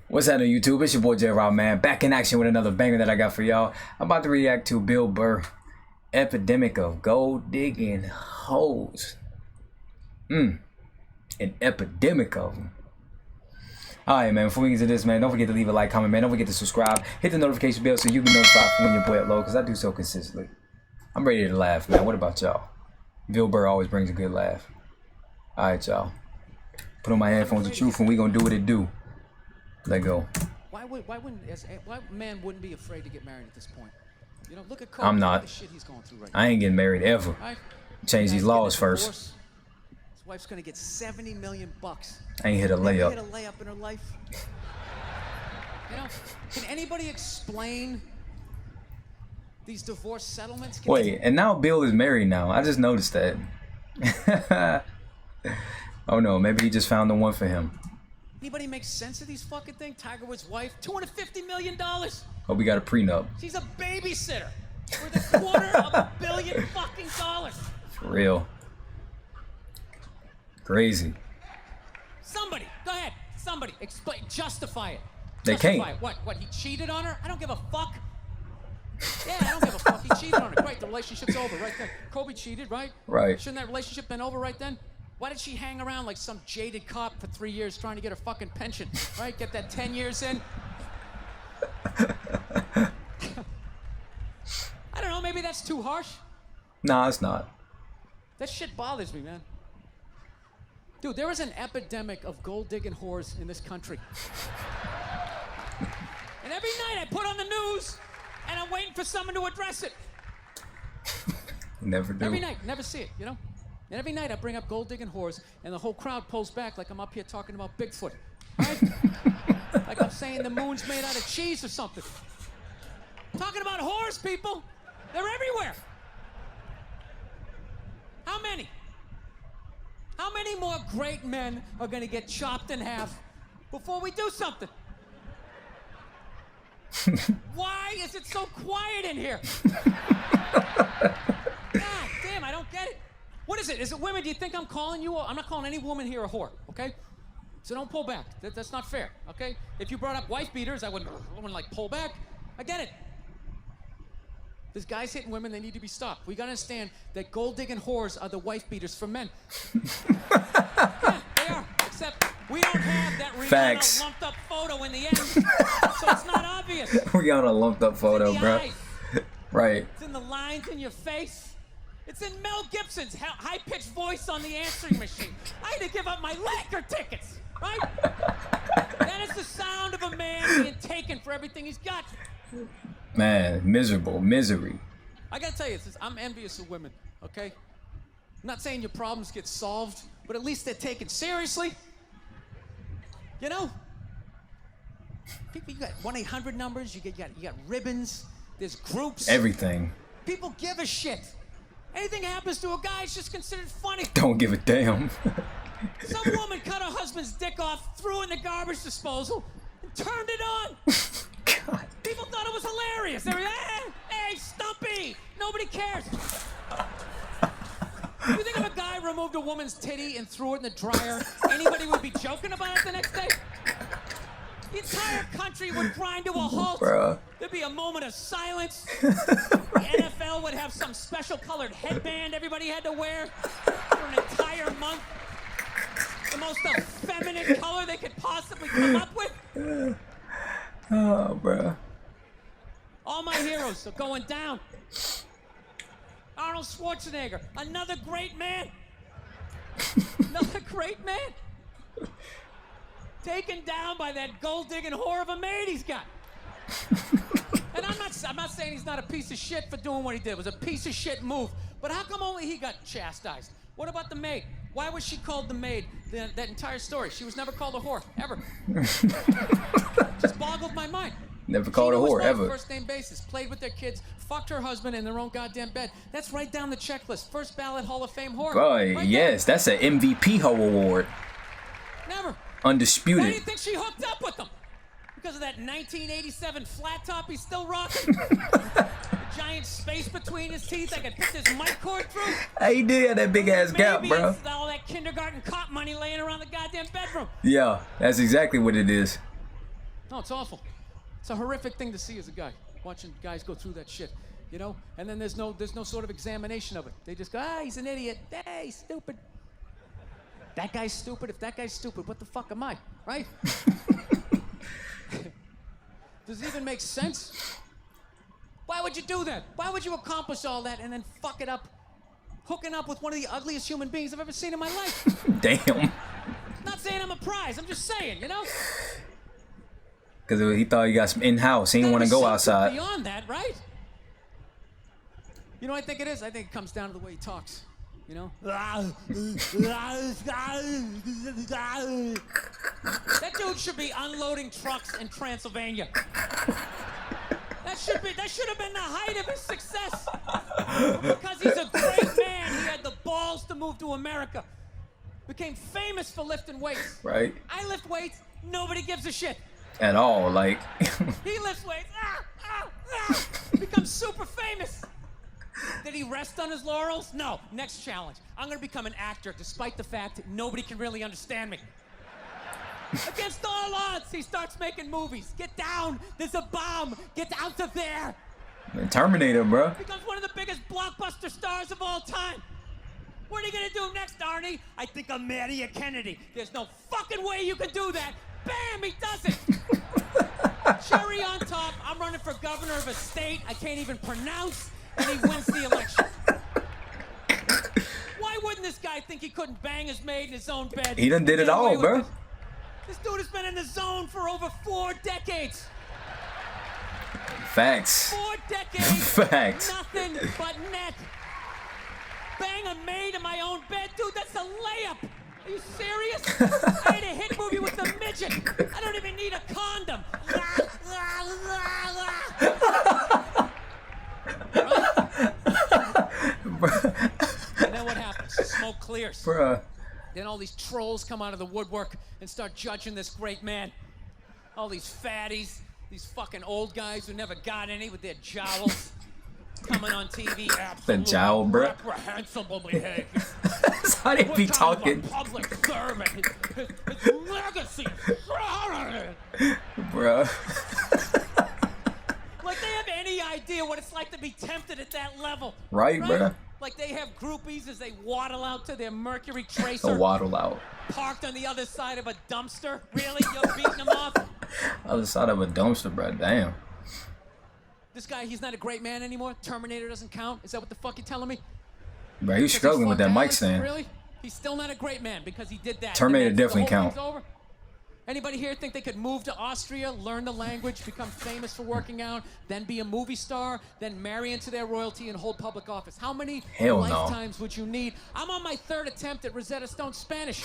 What's happening, YouTube? It's your boy J-Rob, man. Back in action with another banger that I got for y'all. I'm about to react to Bill Burr, Epidemic of Gold Digging Hoes. An epidemic of them. Alright, man, before we get to this, man, don't forget to leave a like, comment, man. Don't forget to subscribe. Hit the notification bell so you can be notified when your boy upload, because I do so consistently. I'm ready to laugh, man. What about y'all? Bill Burr always brings a good laugh. Alright, y'all. Put on my headphones of truth and we gonna do what it do. Let go. Why man wouldn't be afraid to get married at this point? You know, look at I'm not. The shit he's going through right I ain't getting married ever. Right? Change these laws first. His wife's gonna get $70 million. I ain't hit a layup. Hit a layup in her life. You know, can anybody explain these divorce settlements? Wait, and now Bill is married now. I just noticed that. Oh no, maybe he just found the one for him. Anybody make sense of these fucking things? Tiger Woods' wife, $250 million. Oh, we got a prenup. She's a babysitter for the $250 million fucking dollars. For real. Crazy. Somebody, go ahead. Somebody, explain, justify it. They justify can't. It. What, he cheated on her? I don't give a fuck. Yeah, I don't give a fuck. He cheated on her. Right, the relationship's over right then. Kobe cheated, right? Right. Shouldn't that relationship been over right then? Why did she hang around like some jaded cop for 3 years trying to get her fucking pension? Right? Get that 10 years in? I don't know, maybe that's too harsh. Nah, it's not. That shit bothers me, man. Dude, there is an epidemic of gold-digging whores in this country. And every night I put on the news, and I'm waiting for someone to address it. Never do. Every night, never see it, you know? And every night I bring up gold-digging whores, and the whole crowd pulls back like I'm up here talking about Bigfoot, right? Like I'm saying the moon's made out of cheese or something. I'm talking about whores, people. They're everywhere. How many? How many more great men are gonna get chopped in half before we do something? Why is it so quiet in here? God damn, I don't get it. What is it? Is it women? Do you think I'm calling you? I'm not calling any woman here a whore, okay? So don't pull back. That's not fair, okay? If you brought up wife beaters, I wouldn't like pull back. I get it. There's guys hitting women, they need to be stopped. We gotta understand that gold-digging whores are the wife beaters for men. Yeah, they are. Except we don't have that Rihanna lumped up photo in the end, so it's not obvious. Rihanna lumped up photo, bro. Right. It's in the lines in your face. It's in Mel Gibson's high-pitched voice on the answering machine. I had to give up my Laker tickets, right? That is the sound of a man being taken for everything he's got. Man, miserable, misery. I gotta tell you, I'm envious of women, okay? I'm not saying your problems get solved, but at least they're taken seriously. You know? People, you got 1-800 numbers, you got ribbons, there's groups. Everything. People give a shit. Anything happens to a guy, it's just considered funny. Don't give a damn. Some woman cut her husband's dick off, threw it in the garbage disposal, and turned it on. God. People thought it was hilarious. They were like, hey, Stumpy, nobody cares. You think if a guy removed a woman's titty and threw it in the dryer, anybody would be joking about it the next day? The entire country would grind to a halt. Bruh. There'd be a moment of silence. The NFL would have some special colored headband everybody had to wear for an entire month. The most effeminate color they could possibly come up with. Oh, bruh. All my heroes are going down. Arnold Schwarzenegger, another great man. Another great man. Taken down by that gold-digging whore of a maid he's got. And I'm not saying he's not a piece of shit for doing what he did. It was a piece of shit move. But how come only he got chastised? What about the maid? Why was she called the maid that entire story? She was never called a whore, ever. Just boggled my mind. Never called a whore, ever. First name basis, played with their kids, fucked her husband in their own goddamn bed. That's right down the checklist. First ballot Hall of Fame whore. Boy, right yes, there. that's an MVP hoe award. Never. Undisputed. Why do you think she hooked up with him? Because of that 1987 flat top he's still rocking? The giant space between his teeth I could put this mic cord through? He did have that big ass gap, bro. It's all that kindergarten cop money laying around the goddamn bedroom. Yeah, that's exactly what it is. No, it's awful. It's a horrific thing to see as a guy, watching guys go through that shit, you know? And then there's no sort of examination of it. They just go, he's an idiot. Hey, he's stupid. That guy's stupid. If that guy's stupid, what the fuck am I, right? Does it even make sense? Why would you do that? Why would you accomplish all that and then fuck it up, hooking up with one of the ugliest human beings I've ever seen in my life? Damn. Not saying I'm a prize. I'm just saying, you know? Because he thought he got some in-house. He didn't want to go outside. Beyond that, right? You know what I think it is? I think it comes down to the way he talks. You know? That dude should be unloading trucks in Transylvania. That should have been the height of his success. Because he's a great man. He had the balls to move to America. Became famous for lifting weights. Right. I lift weights. Nobody gives a shit. At all, like. He lifts weights. Becomes super famous. Did he rest on his laurels? No. Next challenge. I'm gonna become an actor, despite the fact that nobody can really understand me. Against all odds, he starts making movies. Get down. There's a bomb. Get out of there. Terminator, bro. Becomes one of the biggest blockbuster stars of all time. What are you gonna do next, Arnie? I think I'm Maria Kennedy. There's no fucking way you can do that. Bam, he does it. Cherry on top, I'm running for governor of a state I can't even pronounce, and he wins the election. Why wouldn't this guy think he couldn't bang his maid in his own bed? He done did it all, bro. This dude has been in the zone for over 4 decades. Facts. 4 decades. Facts. Nothing but net. Bang a maid in my own bed, dude. That's a layup. Are you serious? I had a hit movie with a midget. I don't even need a condom. And then what happens? The smoke clears. Bruh. Then all these trolls come out of the woodwork and start judging this great man. All these fatties, these fucking old guys who never got any with their jowls. Coming on TV, The jowl, bro. Reprehensible behavior. That's how they be talking. Public servant. His legacy. Bruh. Like they have any idea what it's like to be tempted at that level. Right, bruh. Like they have groupies as they waddle out to their Mercury Tracer. A waddle out. Parked on the other side of a dumpster. Really? You're beating them off? Other side of a dumpster, bro. Damn. This guy, he's not a great man anymore? Terminator doesn't count? Is that what the fuck you're telling me? Bro, he's struggling with that mic stand. Really? He's still not a great man because he did that. Terminator definitely count. Over? Anybody here think they could move to Austria, learn the language, become famous for working out, then be a movie star, then marry into their royalty and hold public office? How many lifetimes would you need? I'm on my 3rd attempt at Rosetta Stone Spanish.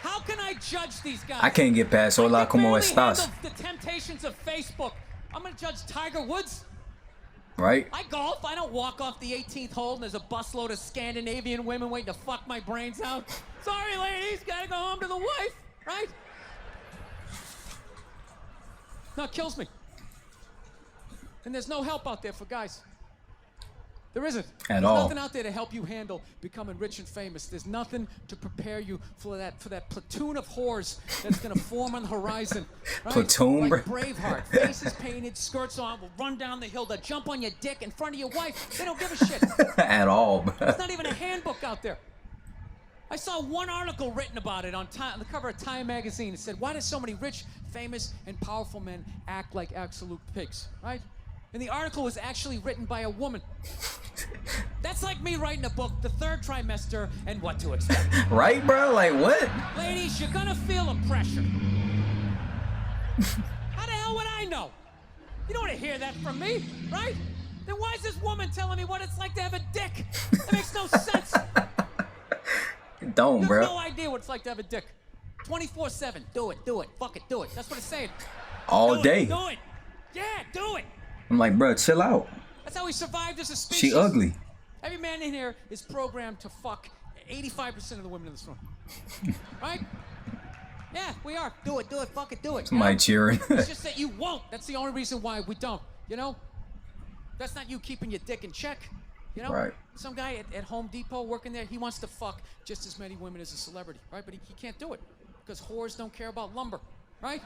How can I judge these guys? I can't get past hola como estás. The temptations of Facebook. I'm gonna judge Tiger Woods. Right? I golf. I don't walk off the 18th hole and there's a busload of Scandinavian women waiting to fuck my brains out. Sorry, ladies, gotta go home to the wife, right? No, it kills me. And there's no help out there for guys. There isn't. At There's all. nothing out there to help you handle becoming rich and famous. There's nothing to prepare you for that platoon of whores that's gonna form on the horizon. Right? Platoon, like bro. Braveheart, faces painted, skirts on, will run down the hill, they'll jump on your dick in front of your wife. They don't give a shit. At all, bro. There's not even a handbook out there. I saw one article written about it on the cover of Time magazine. It said, "Why do so many rich, famous, and powerful men act like absolute pigs?" Right? And the article was actually written by a woman. That's like me writing a book, the 3rd trimester, and what to expect. Right, bro? Like, what? Ladies, you're gonna feel a pressure. How the hell would I know? You don't want to hear that from me, right? Then why is this woman telling me what it's like to have a dick? That makes no sense. Don't, You bro. have no idea what it's like to have a dick. 24/7. Do it. Fuck it, do it. That's what it's saying. All Do day. It, do it. Yeah, do it. I'm like, bro, chill out. That's how we survived as a species. She ugly. Every man in here is programmed to fuck 85% of the women in this room. Right? Yeah, we are. Do it. Fuck it, do it. Somebody cheering. It's just that you won't. That's the only reason why we don't. You know? That's not you keeping your dick in check. You know? Right. Some guy at Home Depot working there, he wants to fuck just as many women as a celebrity, right? But he can't do it. Because whores don't care about lumber, right?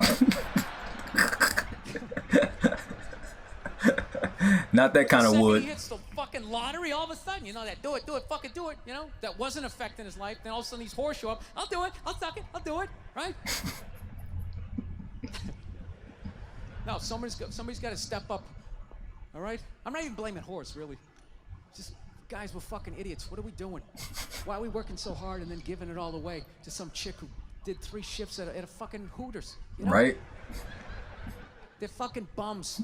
Not that kind of wood. He hits the fucking lottery all of a sudden. You know that, do it, fucking do it. You know, that wasn't affecting his life. Then all of a sudden these whores show up. I'll do it, I'll suck it, I'll do it, right? No, somebody's got to step up, all right? I'm not even blaming whores, really. Just, guys, we're fucking idiots. What are we doing? Why are we working so hard and then giving it all away to some chick who did 3 shifts at a fucking Hooters? You know? Right. They're fucking bums.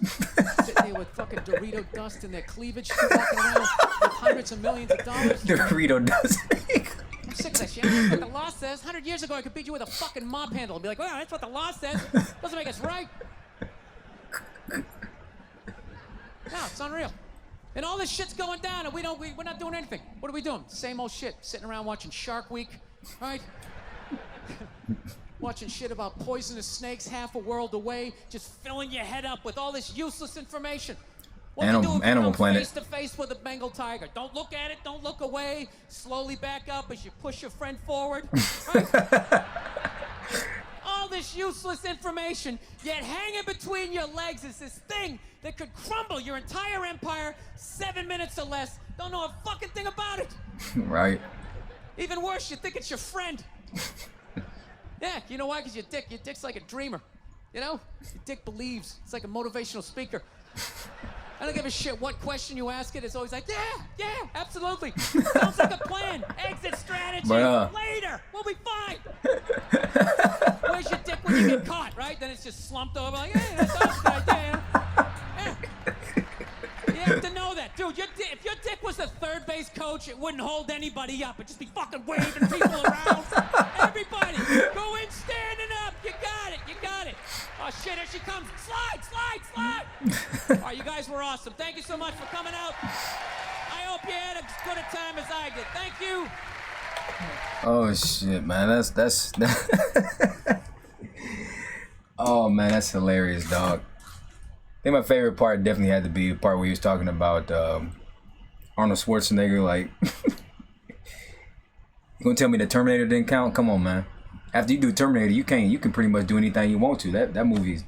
Sitting there with fucking Dorito dust in their cleavage, walking around with hundreds of millions of dollars. Dorito dust. I'm sick of that shit. That's what the law says. 100 years ago, I could beat you with a fucking mop handle and be like, well, that's what the law says. Doesn't make us right. No, it's unreal. And all this shit's going down, and we're not doing anything. What are we doing? Same old shit. Sitting around watching Shark Week, right? Watching shit about poisonous snakes half a world away, just filling your head up with all this useless information. What do you do if Animal you come Planet. face to face with a Bengal tiger? Don't look at it, don't look away. Slowly back up as you push your friend forward. Right? All this useless information, yet hanging between your legs is this thing that could crumble your entire empire 7 minutes or less. Don't know a fucking thing about it. Right. Even worse, you think it's your friend. Yeah, you know why? Because your dick's like a dreamer. You know? Your dick believes. It's like a motivational speaker. I don't give a shit what question you ask it. It's always like, yeah, absolutely. Sounds like a plan. Exit strategy. Later. We'll be fine. Where's your dick when you get caught, right? Then it's just slumped over like, hey, that's a good idea. Yeah. You have to know that. Dude, if your dick was the third base coach, it wouldn't hold anybody up. It'd just be fucking waving people around. Everybody, go in standing up. You got it. Oh, shit, here she comes. Slide. All right, you guys were awesome. Thank you so much for coming out. I hope you had as good a time as I did. Thank you. Oh, shit, man. That's Oh, man, that's hilarious, dog. I think my favorite part definitely had to be the part where he was talking about Arnold Schwarzenegger. Like, you gonna tell me the Terminator didn't count? Come on, man. After you do Terminator, you can pretty much do anything you want to. That movie's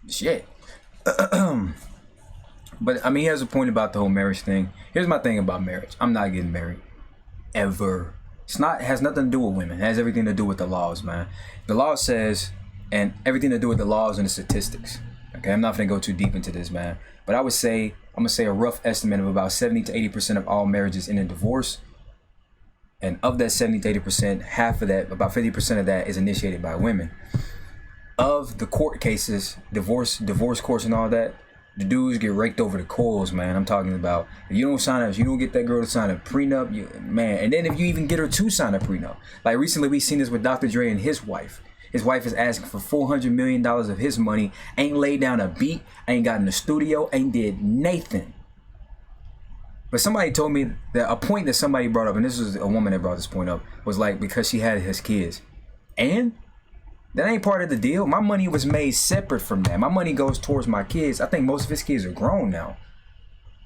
shit. But I mean, he has a point about the whole marriage thing. Here's my thing about marriage. I'm not getting married ever. It has nothing to do with women. It has everything to do with the laws, man. The law says, and everything to do with the laws and the statistics. Okay, I'm not gonna go too deep into this, man. But I'm gonna say a rough estimate of about 70 to 80% of all marriages end in divorce. And of that 70 to 80%, half of that, about 50% of that is initiated by women. Of the court cases, divorce courts and all that, the dudes get raked over the coals, man. I'm talking about, if you don't get that girl to sign a prenup, man. And then if you even get her to sign a prenup. Like recently we seen this with Dr. Dre and his wife. His wife is asking for $400 million of his money. Ain't laid down a beat. Ain't got in the studio. Ain't did nothing. But somebody told me that a point that somebody brought up, and this was a woman that brought this point up, was like because she had his kids. And that ain't part of the deal. My money was made separate from that. My money goes towards my kids. I think most of his kids are grown now.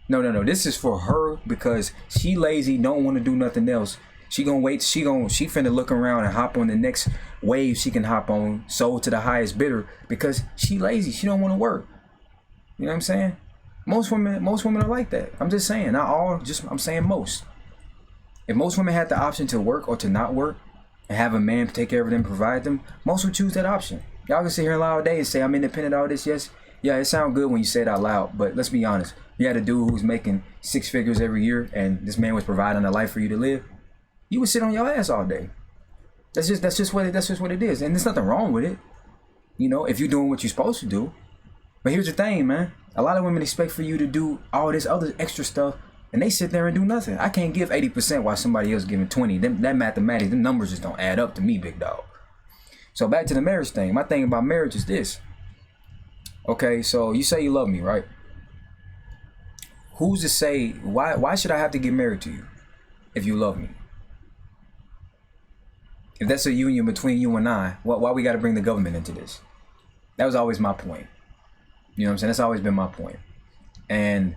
No. This is for her because she lazy, don't want to do nothing else. She gonna wait. She finna look around and hop on the next wave she can hop on, sold to the highest bidder, because she lazy. She don't want to work. You know what I'm saying? Most women are like that. I'm just saying, not all. I'm saying most. If most women had the option to work or to not work and have a man take care of them, provide them, most would choose that option. Y'all can sit here and lie all day and say I'm independent, all this. Yes, yeah, it sounds good when you say it out loud, but let's be honest. You had a dude who's making 6 figures every year, and this man was providing a life for you to live. You would sit on your ass all day. That's just what it is, and there's nothing wrong with it. You know, if you're doing what you're supposed to do. But here's the thing, man. A lot of women expect for you to do all this other extra stuff, and they sit there and do nothing. I can't give 80% while somebody else giving 20. That mathematics, them numbers just don't add up to me, big dog. So back to the marriage thing. My thing about marriage is this. Okay, so you say you love me, right? Who's to say, why should I have to get married to you if you love me? If that's a union between you and I, why we got to bring the government into this? That was always my point. You know what I'm saying? That's always been my point. And,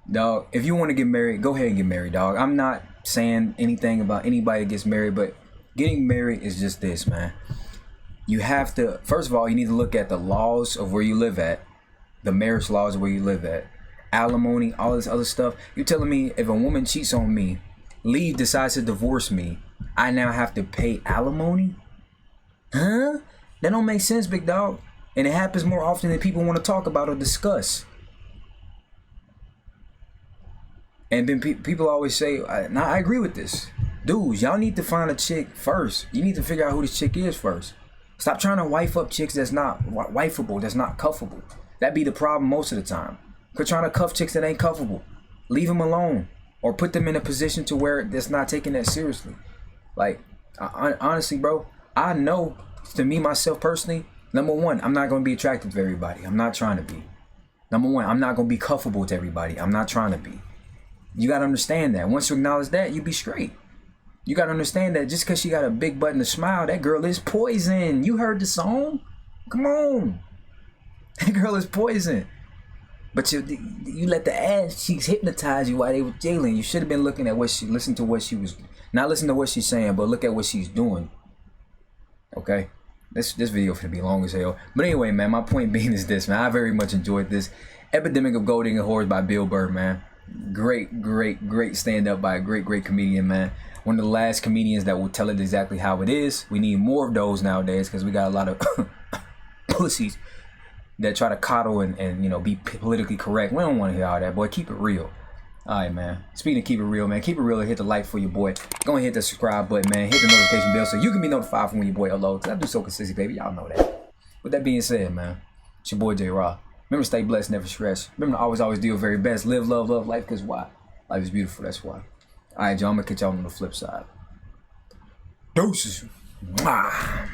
dog, if you want to get married, go ahead and get married, dog. I'm not saying anything about anybody that gets married, but getting married is just this, man. You have to, first of all, you need to look at the laws of where you live at, the marriage laws of where you live at, alimony, all this other stuff. You're telling me if a woman cheats on me, decides to divorce me, I now have to pay alimony? Huh? That don't make sense, big dog. And it happens more often than people want to talk about or discuss. And then people always say, nah, I agree with this. Dudes, y'all need to find a chick first. You need to figure out who this chick is first. Stop trying to wife up chicks that's not wifeable, that's not cuffable. That be the problem most of the time. Quit trying to cuff chicks that ain't cuffable. Leave them alone. Or put them in a position to where that's not taking that seriously. Like, honestly, bro, I know, to me, myself personally, number one, I'm not going to be attractive to everybody. I'm not trying to be. Number one, I'm not going to be cuffable to everybody. I'm not trying to be. You got to understand that. Once you acknowledge that, you be straight. You got to understand that just because she got a big butt and a smile, that girl is poison. You heard the song? Come on. That girl is poison. But you let the ass cheeks hypnotize you while they were jailing. You should have been looking at listen to what she was, not listen to what she's saying, but look at what she's doing. Okay? This video finna be long as hell. But anyway, man, my point being is this, man. I very much enjoyed this. Epidemic of Gold Digging Whores by Burr, man. Great stand-up by a great comedian, man. One of the last comedians that will tell it exactly how it is. We need more of those nowadays because we got a lot of pussies that try to coddle and you know, be politically correct. We don't want to hear all that, boy. Keep it real. All right, man. Speaking of keep it real, man. Keep it real and hit the like for your boy. Go and hit the subscribe button, man. Hit the notification bell so you can be notified from when your boy uploads. I do so consistently, baby. Y'all know that. With that being said, man, it's your boy J Raw. Remember, stay blessed, never stress. Remember to always do your very best. Live, love life, because why? Life is beautiful, that's why. All right, y'all, I'm going to catch y'all on the flip side. Deuces. Mwah.